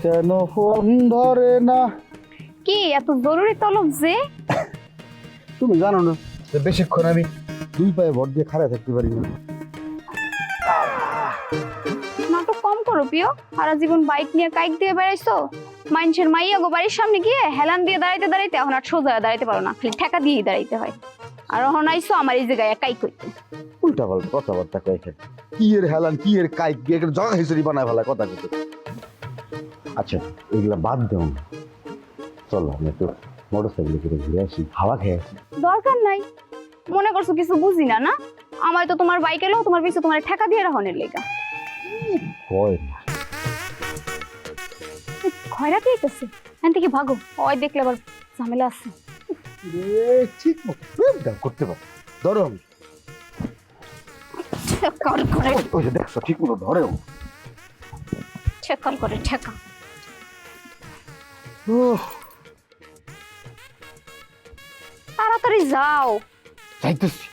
কেন ফোন ধরে না? কি এত জরুরি তলব যে? তুমি জানো না যে বেশিক্ষণ আমি দুই পায়ে ভর দিয়ে খাড়া থাকতে পারি না। নাটক কম করো প্রিয়। সারা জীবন বাইক নিয়ে কাইক দিয়ে বেড়াইছো। মানুষের মাইয়া গো বাড়ির সামনে গিয়ে হেলান দিয়ে দাঁড়াইতে দাঁড়াইতে এখন আর সোজা দাঁড়াইতে পারো না, খালি ঠেকা দিয়েই দাঁড়াইতে হয়। আর এখন আইসো আমার এই জায়গায় কাইক করতে। উল্টা পাল্টা কথাবার্তা কয় খেতে, কি এর হেলান কি এর কাইক কি এর জগা হিসেবে বানায় ফেলায় কথা কইতে। আচ্ছা এগুলা বাদ দেও না, চলো আমি একটু মোটরসাইকেলে করে ঘুরে আসি, হাওয়া খেয়ে আসি। দরকার নাই, মনে করছো কিছু বুঝি না না? আমার তো তোমার বাইক এলো, তোমার পিছু তোমার ঠেকা দিয়ে রাখনের লেগা। কয় না খয়রাতি হইতেছে, এখান থেকে ভাগো, ওই দেখলে আবার ঝামেলা আছে। ঠিক মতো দাও করতে পারো, ধরো আমি ঠেকাল করে ওই যে দেখছো ঠিক মতো ধরেও। ঠেকাল করে ঠেকা। তাড়াতাড়ি যাও। যাইতেছি।